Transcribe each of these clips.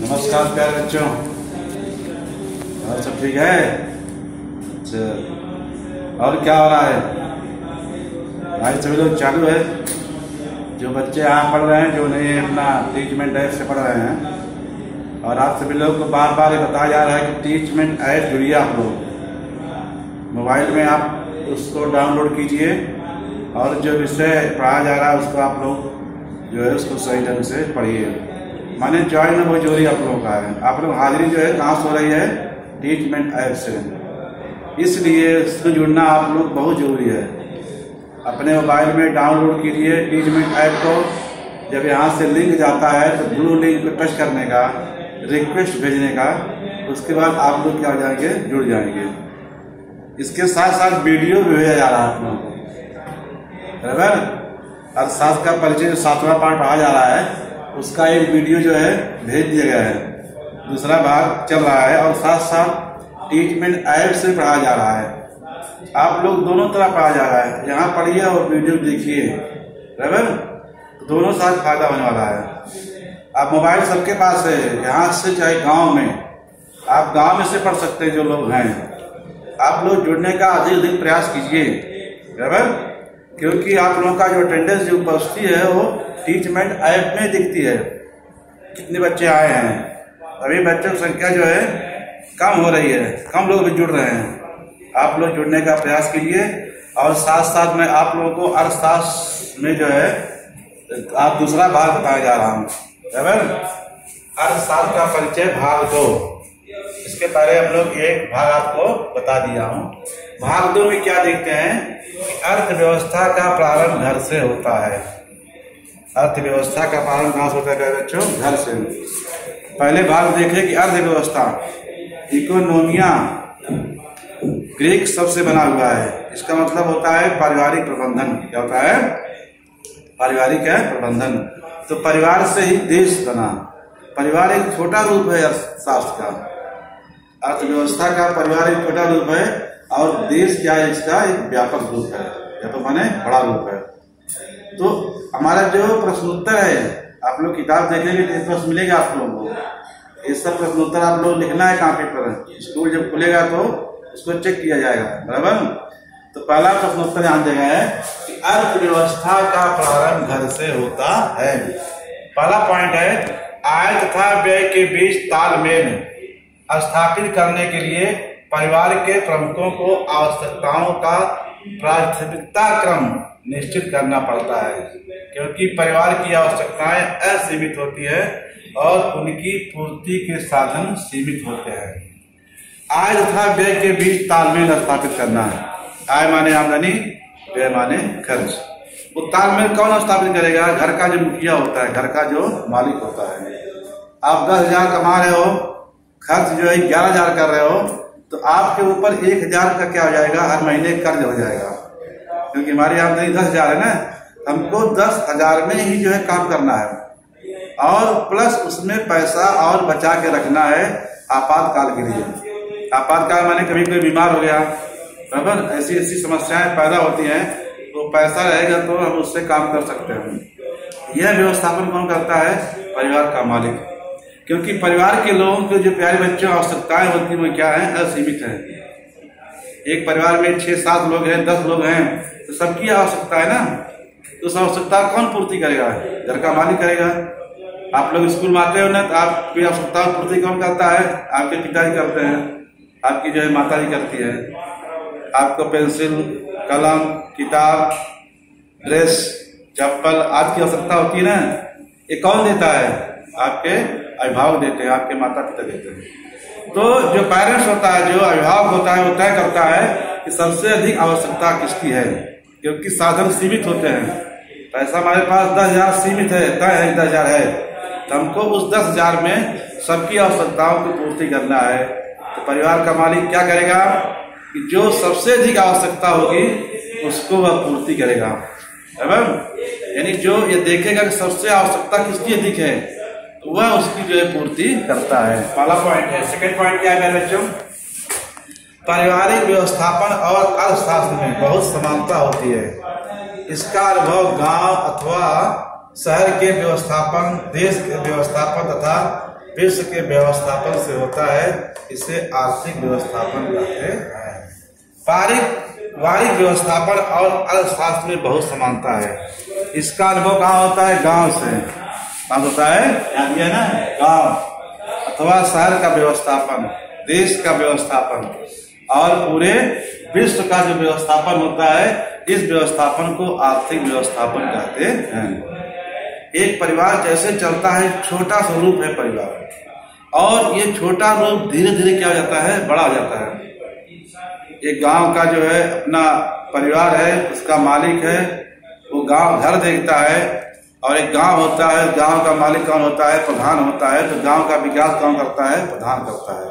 नमस्कार प्यारे बच्चों, और सब ठीक है? अच्छा, और क्या हो रहा है? आज सभी लोग चालू है। जो बच्चे यहाँ पढ़ रहे हैं, जो नहीं अपना टीचमेंट ऐप से पढ़ रहे हैं, और आप सभी लोग को बार बार बताया जा रहा है कि टीचमेंट ऐप जुड़िए। आप लोग मोबाइल में आप उसको डाउनलोड कीजिए और जो विषय पढ़ाया जा रहा है उसको आप लोग जो है उसको सही ढंग से पढ़िए। माने ज्वाइन बहुत जरूरी आप लोगों का है। आप लोग हाजिरी जो है कहाँ से हो रही है? टीचमेंट ऐप से। इसलिए इसको जुड़ना आप लोग बहुत जरूरी है। अपने मोबाइल में डाउनलोड कीजिए टीचमेंट ऐप को। जब यहाँ से लिंक जाता है तो ब्लू लिंक पे टच करने का, रिक्वेस्ट भेजने का, उसके बाद आप लोग क्या हो जाएंगे? जुड़ जाएंगे। इसके साथ साथ वीडियो भी भेजा जा रहा है आप लोगों को, बराबर। अर्थशास्त्र का परिचय 7वां पाठ पढ़ा जा रहा है, उसका एक वीडियो जो है भेज दिया गया है। दूसरा भाग चल रहा है और साथ साथ टीचमेंट ऐप से पढ़ाया जा रहा है। आप लोग दोनों तरह पढ़ाया जा रहा है। यहाँ पढ़िए और वीडियो देखिए, बराबर। दोनों साथ फायदा होने वाला है। आप मोबाइल सबके पास है, यहाँ से चाहे गांव में, आप गांव में से पढ़ सकते हैं। जो लोग हैं, आप लोग जुड़ने का अधिक प्रयास कीजिए, बराबर। क्योंकि आप लोगों का जो अटेंडेंस जो उपस्थिति है वो टीचमेंट ऐप में दिखती है। कितने बच्चे आए हैं, अभी बच्चों की संख्या जो है कम हो रही है, कम लोग भी जुड़ रहे हैं। आप लोग जुड़ने का प्रयास कीजिए। और साथ साथ में आप लोगों को अर्थशास्त्र में जो है आप दूसरा भाग बताया जा रहा हूँ, बराबर। अर्थशास्त्र का परिचय भाग 2। इसके पहले हम लोग एक भाग आपको बता दिया हूँ। भाग 2 में क्या देखते हैं? अर्थव्यवस्था का प्रारंभ घर से होता है। अर्थव्यवस्था का प्रारंभ कहाँ से होता है बच्चों? घर से। पहले भाग देखें कि अर्थव्यवस्था, इकोनोमिया ग्रीक शब्द से बना हुआ है। इसका मतलब होता है पारिवारिक प्रबंधन। क्या होता है? पारिवारिक है प्रबंधन। तो परिवार से ही देश बना। परिवार एक छोटा रूप है अर्थशास्त्र का। अर्थव्यवस्था का परिवार एक छोटा रूप है और देश क्या है? इसका एक व्यापक रूप है, या तो माने बड़ा रूप है। तो हमारा जो प्रश्नोत्तर है, आप लोग किताब देखेंगे तो प्रश्न मिलेगा आप लोगों को। ये सब प्रश्नोत्तर आप लोग लिखना है कॉपी पर। स्कूल जब खुलेगा तो उसको चेक किया जाएगा, बराबर। तो पहला प्रश्नोत्तर यहाँ दिया गया है कि अर्थव्यवस्था का प्रारंभ घर से होता है। पहला पॉइंट है, आय तथा व्यय के बीच तालमेल स्थापित करने के लिए परिवार के प्रमुखों को आवश्यकताओं का प्राथमिकता क्रम निश्चित करना पड़ता है। क्योंकि परिवार की आवश्यकताएं असीमित होती है और उनकी पूर्ति के साधन सीमित होते हैं। आय तथा व्यय के बीच तालमेल स्थापित करना है। आय माने आमदनी, व्यय माने खर्च। वो तालमेल कौन स्थापित करेगा? घर का जो मुखिया होता है, घर का जो मालिक होता है। आप 10,000 कमा रहे हो, खर्च जो है 11,000 कर रहे हो, तो आपके ऊपर 1,000 का क्या हो जाएगा? हर महीने कर्ज हो जाएगा। क्योंकि हमारी आमदनी 10,000 है ना, हमको 10,000 में ही जो है काम करना है और प्लस उसमें पैसा और बचा के रखना है आपातकाल के लिए। आपातकाल माने कभी कोई बीमार हो गया, बराबर। ऐसी ऐसी समस्याएं पैदा होती हैं, तो पैसा रहेगा तो हम उससे काम कर सकते हैं। यह व्यवस्थापन कौन करता है? परिवार का मालिक। क्योंकि परिवार के लोगों के जो प्यारे बच्चों आवश्यकताएं होती हैं वो क्या है? असीमित है। एक परिवार में 6-7 लोग हैं, 10 लोग हैं, तो सबकी आवश्यकता है ना। तो उस आवश्यकता कौन पूर्ति करेगा? घर का मालिक करेगा। आप लोग स्कूल में आते हो ना, तो आपकी आवश्यकता पूर्ति कौन करता है? आपके पिताजी करते हैं, आपकी जो है माता जी करती है। आपको पेंसिल, कलम, किताब, ड्रेस, चप्पल आदि की आवश्यकता होती है ना। ये कौन देता है? आपके अभिभावक देते हैं, आपके माता पिता देते हैं। तो जो पेरेंट्स होता है, जो अभिभावक होता है, वो तय करता है कि सबसे अधिक आवश्यकता किसकी है। क्योंकि साधन सीमित होते हैं। पैसा हमारे पास 10,000 सीमित है, तय है 10,000 है, तो हमको उस 10,000 में सबकी आवश्यकताओं की पूर्ति करना है। तो परिवार का मालिक क्या करेगा कि जो सबसे अधिक आवश्यकता होगी उसको वह पूर्ति करेगा, बराबर। यानी जो ये देखेगा कि सबसे आवश्यकता किसकी अधिक है, तो वह उसकी जो है पूर्ति करता है। पहला पॉइंट है। सेकंड पॉइंट क्या है बच्चों? पारिवारिक व्यवस्थापन और अर्थशास्त्र में बहुत समानता होती है। इसका अनुभव गांव अथवा शहर के व्यवस्थापन, देश के व्यवस्थापन तथा विश्व के व्यवस्थापन से होता है, इसे आर्थिक व्यवस्थापन कहते हैं। पारिवारिक व्यवस्थापन और अर्थशास्त्र में बहुत समानता है। इसका अनुभव कहाँ होता है? गांव से। कहाँ होता है? याद किया ना, गांव अथवा शहर का व्यवस्थापन, देश का व्यवस्थापन और पूरे विश्व का जो व्यवस्थापन होता है, इस व्यवस्थापन को आर्थिक व्यवस्थापन कहते हैं। एक परिवार जैसे चलता है, छोटा सा रूप है परिवार, और ये छोटा रूप धीरे धीरे क्या हो जाता है? बड़ा हो जाता है। एक गांव का जो है अपना परिवार है, उसका मालिक है, वो गांव घर देखता है, और एक गांव होता है, गांव का मालिक कौन होता है? प्रधान होता है। तो गांव का विकास कौन करता है? प्रधान करता है।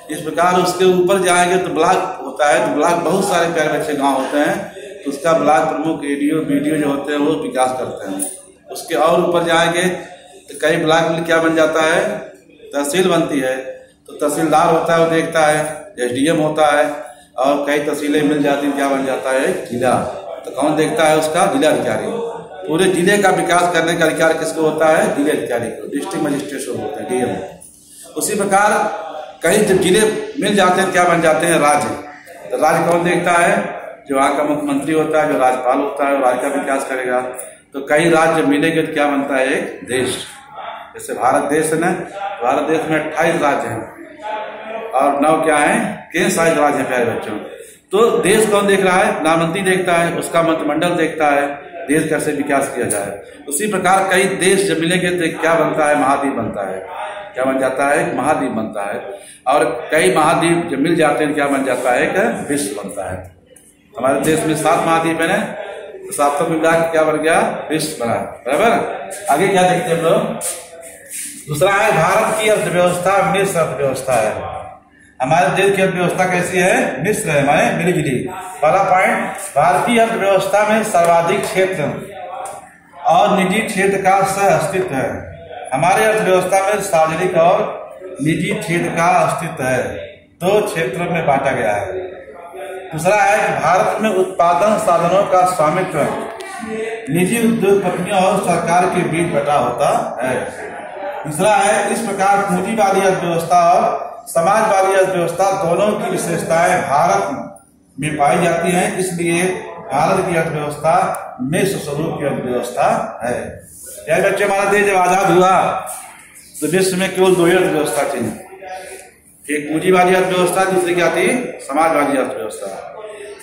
इस प्रकार उसके ऊपर जाएंगे तो ब्लॉक होता है, तो ब्लॉक बहुत सारे प्यारे बच्चे गांव होते हैं, तो उसका ब्लॉक प्रमुख एडीओ बीडीओ जो होते हैं वो विकास करते हैं। उसके और ऊपर जाएंगे तो कई ब्लॉक में क्या बन जाता है? तहसील बनती है। तो तहसीलदार होता है, वो देखता है, एसडीएम होता है, और कई तहसीलें मिल जाती, क्या बन जाता है? जिला। तो कौन देखता है? उसका जिला अधिकारी। पूरे जिले का विकास करने का अधिकार किसको होता है? जिले अधिकारी को, डिस्ट्रिक्ट मजिस्ट्रेट होता है, डीएम। उसी प्रकार कई जब जिले मिल जाते हैं, क्या बन जाते हैं? राज्य। तो राज्य कौन देखता है? जो वहाँ का मुख्यमंत्री होता है, जो राज्यपाल होता है, वो राज्य का विकास करेगा। तो कई राज्य मिलेंगे तो क्या बनता है? एक देश। जैसे भारत देश है ना, भारत देश में 28 राज्य हैं और 9 क्या है? केंद्र शासित राज्य हैं प्यारे बच्चों। तो देश कौन देख रहा है? प्रधानमंत्री देखता है, उसका मंत्रिमंडल देखता है, देश कैसे विकास किया जाए। उसी प्रकार कई देश जब मिलेंगे तो क्या बनता है? महाद्वीप बनता है। क्या बन जाता है? महाद्वीप बनता है। और कई महाद्वीप जब मिल जाते हैं क्या बन जाता है? एक विश्व बनता है। हमारे देश में 7 महाद्वीप है ना, तो 7 मिला के क्या बन गया? विश्व बना। बराबर। आगे क्या देखते हैं हम लोग? दूसरा है भारत की अर्थव्यवस्था मिश्र अर्थव्यवस्था है। हमारे देश की अर्थव्यवस्था कैसी है? मिश्र है, हमारे मिली-जुली। पहला पॉइंट, भारतीय अर्थव्यवस्था में सर्वाधिक क्षेत्र और निजी क्षेत्र का सह अस्तित्व है। हमारे अर्थव्यवस्था में सार्वजनिक और निजी क्षेत्र का अस्तित्व है, 2 क्षेत्रों में बांटा गया है। दूसरा है कि भारत में उत्पादन साधनों का स्वामित्व निजी उद्योगपतियों और सरकार के बीच बटा होता है। तीसरा है, इस प्रकार पूंजीवादी अर्थव्यवस्था और समाजवादी अर्थव्यवस्था दोनों की विशेषताएं भारत में पाई जाती हैं, इसलिए भारत की अर्थव्यवस्था मिश्र स्वरूप की अर्थव्यवस्था है। यार बच्चे, हमारा देश जब आजाद हुआ तो विश्व में केवल 2 ही अर्थव्यवस्था थी, एक पूंजीवादी अर्थव्यवस्था, दूसरी क्या थी? समाजवादी अर्थव्यवस्था।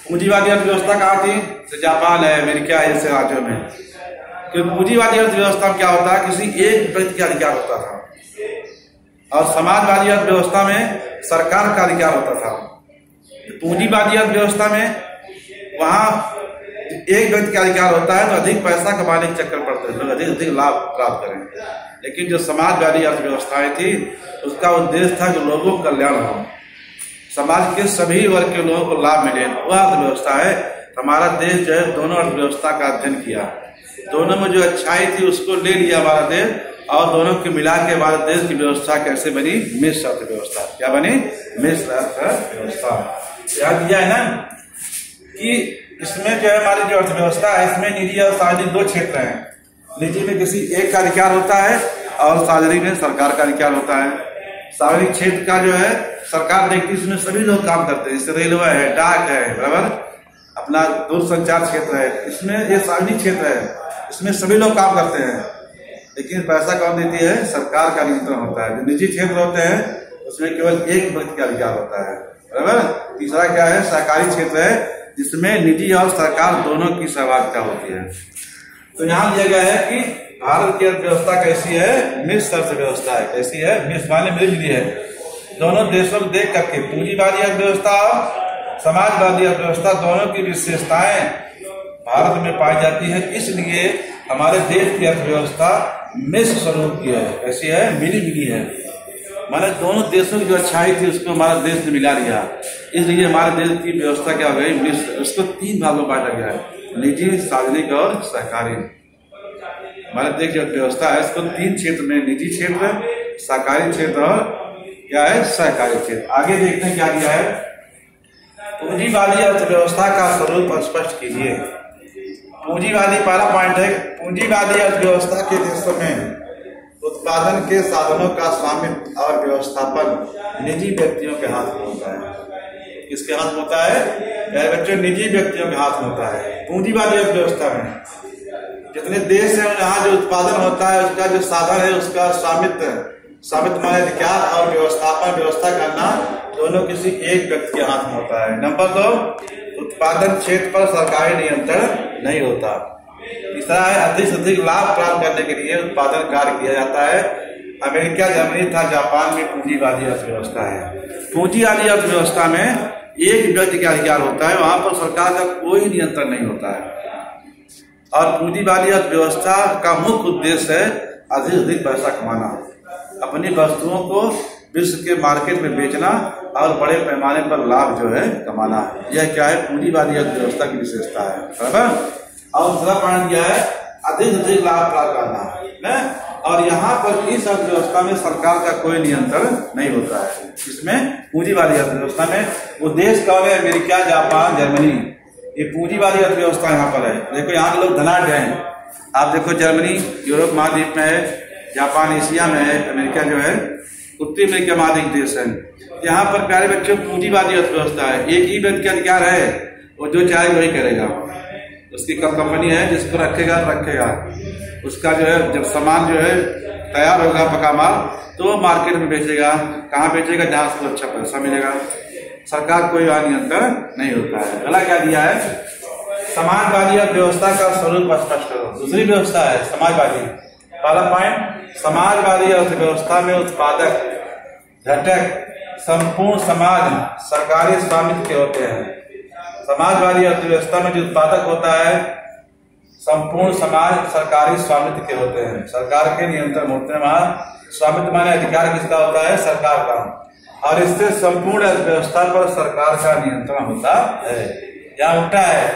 पूंजीवादी अर्थव्यवस्था कहाँ थी? तो जापान है, अमेरिका है, ऐसे राज्यों में। क्योंकि पूंजीवादी अर्थव्यवस्था में क्या होता है? किसी एक व्यक्ति का अधिकार होता था, और समाजवादी अर्थव्यवस्था में सरकार का अधिकार होता था। पूंजीवादी अर्थव्यवस्था में वहां एक व्यक्ति का अधिकार होता है, तो अधिक पैसा कमाने के चक्कर पड़ते हैं, लोग अधिक लाभ प्राप्त करें। लेकिन जो समाजवादी अर्थव्यवस्थाएं थी, उसका उद्देश्य था कि लोगों का कल्याण हो, समाज के सभी वर्ग के लोगों को लाभ मिले, वह अर्थव्यवस्था है। हमारा देश जो है दोनों अर्थव्यवस्था का अध्ययन किया, दोनों में जो अच्छाई थी उसको ले लिया हमारा देश, और दोनों के मिला के हमारे देश की व्यवस्था कैसे बनी? मिश्र अर्थव्यवस्था। क्या बनी? मिश्र अर्थव्यवस्था। याद दिया है ना कि इसमें जो है हमारी जो अर्थव्यवस्था है, इसमें निजी और सार्वजनिक 2 क्षेत्र हैं। निजी में किसी एक का अधिकार होता है, और सार्वजनिक में सरकार का अधिकार होता है। सार्वजनिक क्षेत्र का जो है सरकार देखती है, इसमें सभी लोग काम करते हैं, जैसे रेलवे है, डाक है, बराबर, अपना दूरसंचार क्षेत्र है, इसमें ये सार्वजनिक क्षेत्र है, इसमें सभी लोग काम करते हैं। लेकिन पैसा कौन देती है? सरकार का नियंत्रण होता है। जो निजी क्षेत्र होते हैं उसमें केवल एक व्यक्ति का अधिकार होता है, बराबर। तीसरा क्या है? सहकारी क्षेत्र है, जिसमें निजी और सरकार दोनों की सहभागिता होती है। तो यहाँ दिया गया है कि भारत की अर्थव्यवस्था कैसी है? मिश्र अर्थव्यवस्था है। कैसी है? मिश्र माने मिली-जुली है। दोनों देशों को देख करके पूंजीवादी अर्थव्यवस्था और समाजवादी अर्थव्यवस्था दोनों की विशेषताएं भारत में पाई जाती है, इसलिए हमारे देश की अर्थव्यवस्था मिश्र स्वरूप की है। कैसी है? मिली-जुली है। माने दोनों देशों की जो अच्छाई थी उसको हमारा देश ने मिला लिया, इसलिए हमारे देश की व्यवस्था क्या हो गई? मिश्र। उसको 3 भागों में बांटा गया है, निजी, सार्वजनिक और सहकारी। हमारे देश की व्यवस्था है, इसको 3 क्षेत्र में, निजी क्षेत्र, सहकारी क्षेत्र और क्या है? सहकारी क्षेत्र। आगे देखते हैं क्या दिया है। पूंजीवादी अर्थव्यवस्था का स्वरूप स्पष्ट कीजिए। पूंजीवादी, पहला पॉइंट है, पूंजीवादी अर्थव्यवस्था के देशों में उत्पादन के साधनों का स्वामित्व और व्यवस्थापन निजी व्यक्तियों के हाथ में होता है। किसके हाथ में होता है प्यारे बच्चों? निजी व्यक्तियों के हाथ में होता है। पूंजीवादी अर्थव्यवस्था में जितने देश हैं जहाँ जो उत्पादन होता है उसका जो साधन है उसका स्वामित्व माने अधिकार और व्यवस्था करना दोनों किसी एक व्यक्ति के हाथ में होता है। नंबर 2, उत्पादन क्षेत्र पर सरकारी नियंत्रण नहीं होता। तीसरा है अधिक से अधिक लाभ प्राप्त करने के लिए उत्पादन कार्य किया जाता है। अमेरिका, जर्मनी तथा जापान में पूंजीवादी अर्थव्यवस्था है। पूंजीवादी अर्थव्यवस्था में एक व्यक्ति का अधिकार होता है, वहां पर सरकार का कोई नियंत्रण नहीं होता है। और पूंजीवादी अर्थव्यवस्था का मुख्य उद्देश्य है अधिक से अधिक पैसा कमाना, अपनी वस्तुओं को विश्व के मार्केट में बेचना और बड़े पैमाने पर लाभ जो है कमाना। यह क्या है? पूंजीवादी अर्थव्यवस्था की विशेषता है। बराबर। और दूसरा पॉइंट क्या है? अधिक से अधिक लाभ प्राप्त करना। और यहाँ पर इस अर्थव्यवस्था में सरकार का कोई नियंत्रण नहीं होता है। इसमें पूंजीवादी अर्थव्यवस्था में वो देश कौन है? अमेरिका, जापान, जर्मनी, ये पूंजीवादी अर्थव्यवस्था यहाँ पर है। देखो यहाँ के लोग धनाढ्य हैं। आप देखो जर्मनी यूरोप महाद्वीप में है, जापान एशिया में है, अमेरिका जो है उत्तरी अमेरिका महाद्वीप देश है। यहाँ पर प्यारे बच्चों पूंजीवादी अर्थव्यवस्था है। एक ही व्यक्ति का अधिकार है, वो जो चाहे वही करेगा। उसकी कंपनी है, जिसको रखेगा उसका जो है जब सामान जो है तैयार होगा पका माल तो मार्केट में बेचेगा। कहाँ बेचेगा? जहाँ उसको अच्छा पैसा मिलेगा। सरकार कोई वहां नियंत्रण नहीं होता है। अगला क्या दिया है? समाजवादी अर्थव्यवस्था का स्वरूप स्पष्ट करो। दूसरी व्यवस्था है समाजवादी। पहला पॉइंट, समाजवादी अर्थव्यवस्था में उत्पादक घटक संपूर्ण समाज सरकारी स्वामित्व के होते हैं। समाजवादी अर्थव्यवस्था में जो उत्पादक होता है संपूर्ण समाज सरकारी स्वामित्व के होते हैं, सरकार के नियंत्रण होते हैं। वहां स्वामित्व माने अधिकार किसका होता है? सरकार का। और इससे संपूर्ण अर्थव्यवस्था पर सरकार का नियंत्रण होता है। यहाँ उल्टा है,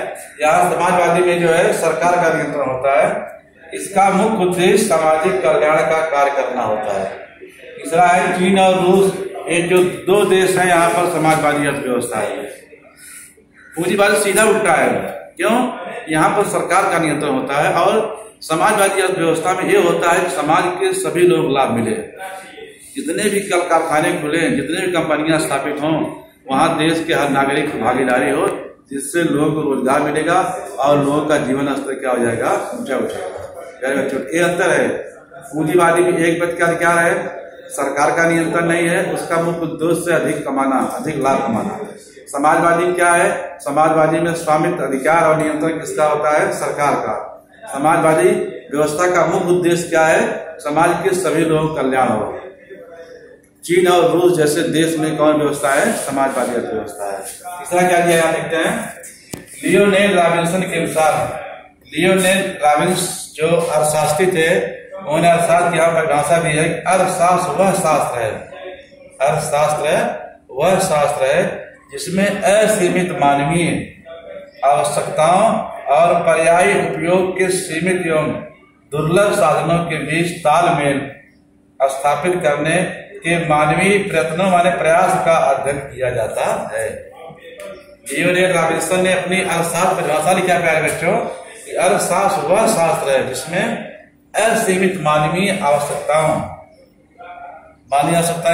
यहाँ समाजवादी में जो है सरकार का नियंत्रण होता है। इसका मुख्य उद्देश्य सामाजिक कल्याण का कार्य करना होता है। तीसरा है चीन और रूस, ये जो दो देश हैं यहाँ पर समाजवादी अर्थव्यवस्था है। पूंजीवादी सीधा उल्टा है। क्यों? यहाँ पर सरकार का नियंत्रण होता है और समाजवादी अर्थव्यवस्था में ये होता है कि समाज के सभी लोग लाभ मिले। जितने भी कल कारखाने खुले, जितने भी कंपनियां स्थापित हों, वहां देश के हर नागरिक की भागीदारी हो, जिससे लोगों को रोजगार मिलेगा और लोगों का जीवन स्तर क्या हो जाएगा? ऊंचा उठेगा। ये अंतर है। पूंजीवादी में एक व्यक्ति का अधिकार है, सरकार का नियंत्रण नहीं है, उसका मुख्य उद्देश्य अधिक कमाना, अधिक लाभ कमाना। समाजवादी क्या है? समाजवादी में स्वामित्व, अधिकार और नियंत्रण किसका होता है? सरकार का। समाजवादी व्यवस्था का मुख्य उद्देश्य क्या है? समाज के सभी लोगों का कल्याण हो। चीन और रूस जैसे देश में कौन व्यवस्था है? समाजवादी अर्थव्यवस्था है। तीसरा क्या दिया यहाँ देखते हैं। लियोनेल रॉबिन्सन के अनुसार, लियोनेल रॉबिन्स जो अर्थशास्त्री थे, उन्होंने अर्थशास्त्र की यहाँ परिभाषा दी है। अर्थशास्त्र वह शास्त्र है, अर्थशास्त्र वह शास्त्र है जिसमें असीमित मानवीय आवश्यकताओं और पर्यायी उपयोग के सीमित एवं दुर्लभ साधनों के बीच तालमेल स्थापित करने के मानवीय प्रयत्नों माने प्रयास का अध्ययन किया जाता है। लियोनेल रॉबिन्सन ने अपनी अर्थशास्त्र परिभाषा लिखा प्यारे बच्चों कि अर्थशास्त्र वह शास्त्र है जिसमें असीमित मानवीय आवश्यकताएं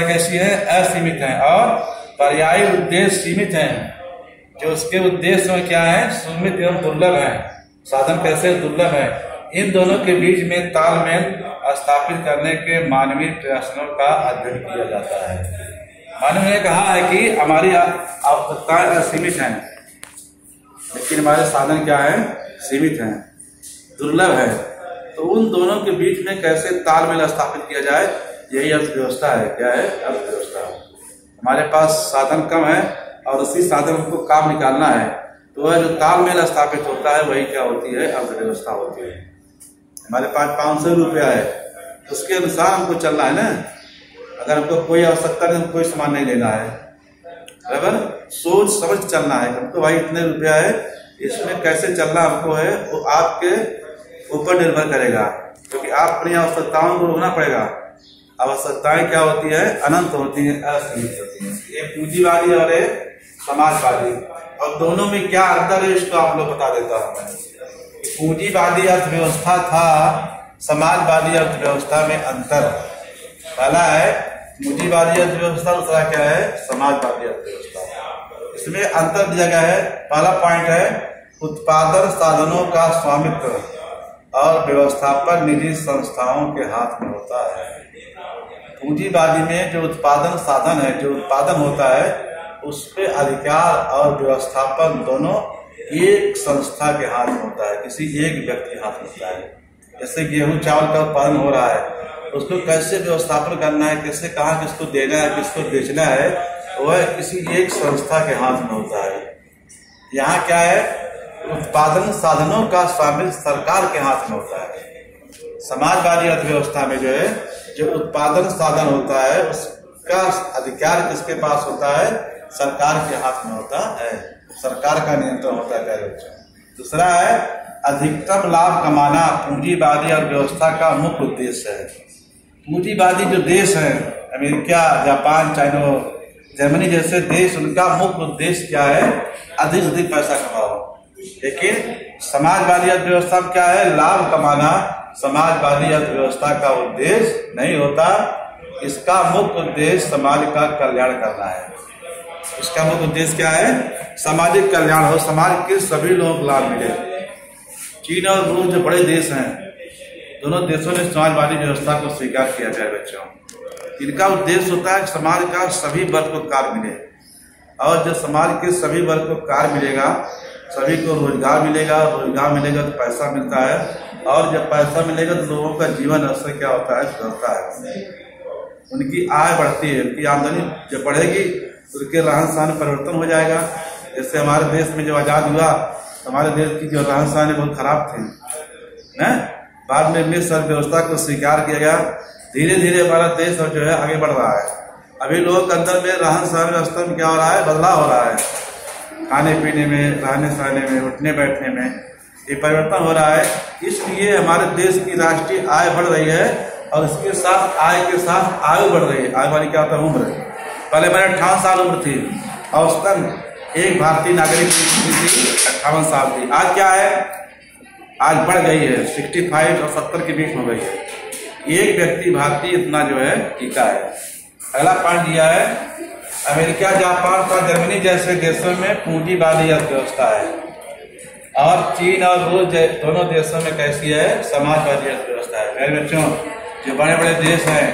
कैसी है? असीमित है और पर्यायी उद्देश्य सीमित हैं। जो उसके उद्देश्य में क्या है? सीमित एवं दुर्लभ है। साधन कैसे? दुर्लभ है। इन दोनों के बीच में तालमेल स्थापित करने के मानवीय प्रयासों का अध्ययन किया जाता है। मानव ने कहा है कि हमारी आवश्यकताएं असीमित हैं, लेकिन हमारे साधन क्या है? सीमित हैं, दुर्लभ है। तो उन दोनों के बीच में कैसे तालमेल स्थापित किया जाए, यही अर्थव्यवस्था है। क्या है? अर्थव्यवस्था। हमारे पास साधन कम है और उसी साधन को काम निकालना है, तो वह जो तालमेल स्थापित होता है वही क्या होती है? अर्थव्यवस्था होती है। हमारे पास 500 रुपया है, उसके अनुसार हमको चलना है ना। अगर हमको कोई आवश्यकता नहीं, कोई सामान नहीं लेना है, बराबर, सोच समझ चलना है। हमको भाई इतने रुपया है, इसमें कैसे चलना हमको है, वो आपके ऊपर निर्भर करेगा, क्योंकि आप अपनी आवश्यकताओं को रोकना पड़ेगा। आवश्यकताएं क्या होती है? अनंत होती है, असीमित होती है। ये पूंजीवादी और समाजवादी, और दोनों में क्या अंतर है इसको आप लोग बता देता हूं। पूंजीवादी अर्थव्यवस्था था समाजवादी अर्थव्यवस्था में अंतर। पहला है पूंजीवादी अर्थव्यवस्था, दूसरा क्या है समाजवादी अर्थव्यवस्था। इसमें अंतर दिया गया है। पहला पॉइंट है उत्पादन साधनों का स्वामित्व और व्यवस्थापन निजी संस्थाओं के हाथ में होता है। पूंजीवादी में जो उत्पादन साधन है, जो उत्पादन होता है, उस पे अधिकार और व्यवस्थापन दोनों एक संस्था के हाथ में होता है, किसी एक व्यक्ति के हाथ में होता है। जैसे गेहूं चावल का उत्पादन हो रहा है, उसको कैसे व्यवस्थापन करना है, कैसे कहाँ किसको देना है, किसको बेचना है, वह किसी एक संस्था के हाथ में होता है। यहाँ क्या है, उत्पादन साधनों का स्वामित्व सरकार के हाथ में होता है। समाजवादी अर्थव्यवस्था में जो है, जो उत्पादन साधन होता है उसका अधिकार किसके पास होता है, सरकार के हाथ में होता है, सरकार का नियंत्रण होता है। दूसरा है अधिकतम लाभ कमाना पूंजीवादी अर्थव्यवस्था का मुख्य उद्देश्य है। पूंजीवादी जो देश है, अमेरिका, जापान, चाइना, जर्मनी जैसे देश, उनका मुख्य उद्देश्य क्या है, अधिक से अधिक पैसा कमाओ। लेकिन समाजवादी अर्थव्यवस्था में क्या है, लाभ कमाना समाजवादी अर्थव्यवस्था का उद्देश्य नहीं होता। इसका मुख्य उद्देश्य समाज का कल्याण करना है। इसका मुख्य उद्देश्य क्या है, सामाजिक कल्याण हो, समाज के सभी लोगों को लाभ मिले। चीन और रूस जो बड़े देश हैं, दोनों देशों ने समाजवादी व्यवस्था को स्वीकार किया जाए। बच्चों, इनका उद्देश्य होता है समाज का सभी वर्ग को कार्य मिले, और जब समाज के सभी वर्ग को कार्य मिलेगा, सभी को रोजगार मिलेगा, रोजगार मिलेगा तो पैसा मिलता है, और जब पैसा मिलेगा तो लोगों का जीवन स्तर क्या होता है, सुधरता है, उनकी आय बढ़ती है, उनकी आमदनी जब बढ़ेगी तो उनके रहन सहन में परिवर्तन हो जाएगा। जैसे हमारे देश में जब आजाद हुआ, हमारे देश की जो रहन सहन बहुत खराब थे, बाद में मिश्र व्यवस्था को स्वीकार किया गया। धीरे धीरे हमारा देश और जो है आगे बढ़ रहा है। अभी लोगों के अंदर में रहन सहन व्यवस्था में क्या हो रहा है, बदलाव हो रहा है, खाने पीने में, रहने सहने में, उठने बैठने में ये परिवर्तन हो रहा है। इसलिए हमारे देश की राष्ट्रीय आय बढ़ रही है, और इसके साथ आय के साथ आयु बढ़ रही है। आयु वाली क्या होता है, उम्र। पहले मेरे 58 साल उम्र थी, औसतन एक भारतीय नागरिक की 58 साल थी। आज क्या है, आज बढ़ गई है, 65 और 70 के बीच हो गई है। एक व्यक्ति भारतीय इतना जो है टीका है। अगला पॉइंट दिया है अमेरिका, जापान और जर्मनी जैसे देशों में पूंजीवादी अर्थव्यवस्था है, और चीन और रूस दोनों देशों में कैसी है, समाजवादी अर्थव्यवस्था है। मेरे बच्चों, जो बड़े बड़े देश हैं,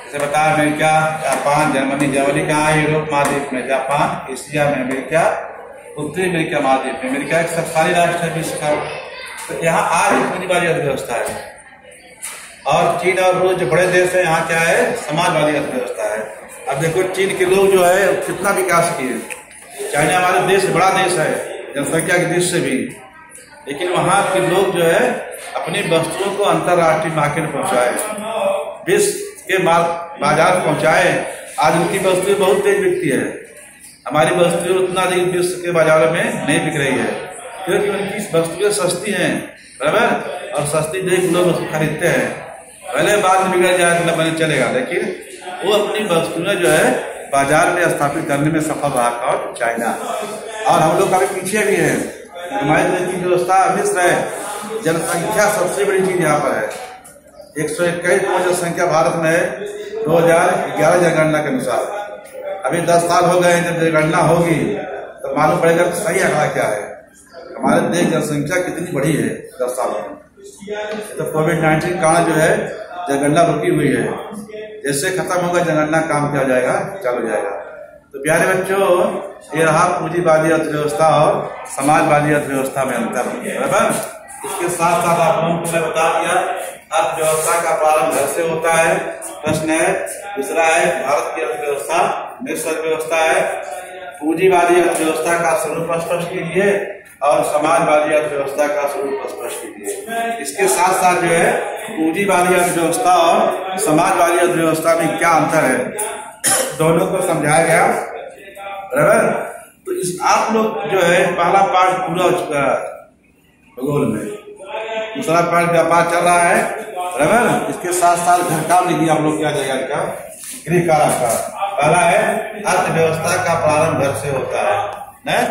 जैसे बताया अमेरिका, जापान, जर्मनी। जर्मनी कहाँ है, यूरोप महाद्वीप में, जापान एशिया में, अमेरिका उत्तरी अमेरिका महाद्वीप में। अमेरिका एक सरकारी राष्ट्र है विश्व का, तो यहाँ आज पूंजीवादी अर्थव्यवस्था है। और चीन और रूस जो बड़े देश है, यहाँ क्या है, समाजवादी अर्थव्यवस्था है। अब देखो चीन के लोग जो है कितना विकास किए। चाइना हमारे देश बड़ा देश है जनसंख्या के दृष्टि से भी, लेकिन वहाँ के लोग जो है अपनी वस्तुओं को अंतर्राष्ट्रीय मार्केट पहुँचाए, विश्व के बाजार पहुँचाए। आज उनकी वस्तुएं बहुत तेज बिकती है, हमारी वस्तुएं उतना अधिक विश्व के बाजार में नहीं बिक रही है, क्योंकि उनकी वस्तुएं सस्ती हैं, बराबर, और सस्ती देख लोग उसको खरीदते हैं। पहले बाद में बिगड़ जाए तो बने चलेगा, लेकिन वो अपनी वस्तुएं जो है बाजार में स्थापित करने में सफल रहा और चाइना। और हम लोग काफी पीछे भी हैं। हमारे देश की व्यवस्था मिश्र है, जनसंख्या सबसे बड़ी चीज यहाँ पर है। 121 जनसंख्या भारत में है 2011 जनगणना के अनुसार। अभी 10 साल हो गए, जब जनगणना होगी तो मालूम पड़ेगा कि सही आंकड़ा क्या है, हमारे देश जनसंख्या कितनी बड़ी है 10 सालों में। तो कोविड-19 के कारण जो है जनगणना रुकी हुई है, जैसे खत्म होगा जनगणना काम किया जाएगा, चालू जाएगा। तो प्यारे बच्चों, ये रहा पूंजीवादी अर्थव्यवस्था और समाजवादी अर्थव्यवस्था में अंतर, बराबर। इसके साथ साथ आप लोगों को मैं बता दिया अर्थव्यवस्था का प्रारंभ घर से होता है, प्रश्न है। दूसरा है भारत की अर्थव्यवस्था मिश्र अर्थव्यवस्था है। पूंजीवादी अर्थव्यवस्था का स्वरूप स्पष्ट कीजिए और समाजवादी अर्थव्यवस्था का स्वरूप स्पष्ट कीजिए। इसके साथ साथ जो है पूंजीवादी अर्थव्यवस्था और समाजवादी अर्थव्यवस्था में क्या अंतर है, दोनों को समझाया गया, बराबर। तो इस आप लोग जो है पहला पार्ट पूरा हो चुका है भूगोल में, दूसरा पार्ट व्यापार चल रहा है, बराबर। इसके साथ साथ घर काम लिखिए आप लोग, क्या जाएगा क्या गृह कार्य का। पहला है अर्थव्यवस्था का प्रारंभ घर से होता है,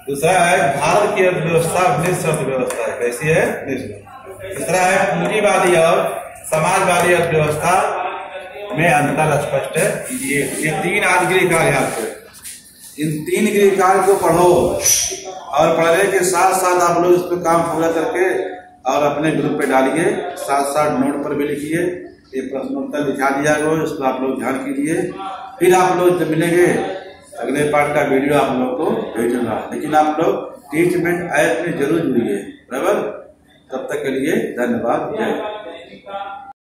दूसरा है भारत की अर्थव्यवस्था मिश्र अर्थव्यवस्था है, कैसी है, मिश्र। तीसरा है पूंजीवादी और समाजवादी अर्थव्यवस्था में अंतर स्पष्ट है। ये 3 आज गृह कार्य आपको, इन 3 गृह कार्य को पढ़ो और पढ़ने के साथ साथ आप लोग इस पर काम पूरा करके और अपने ग्रुप पे डालिए, साथ साथ नोट पर भी लिखिए। ये प्रश्नोत्तर दिखा दिया गया, इसको आप लोग ध्यान कीजिए। फिर आप लोग जब मिलेंगे अगले पार्ट का वीडियो आप लोग को भेजूंगा, लेकिन आप लोग टीचमेंट ऐप में जरूर जुड़िए, बराबर। तब तक के लिए धन्यवाद। जय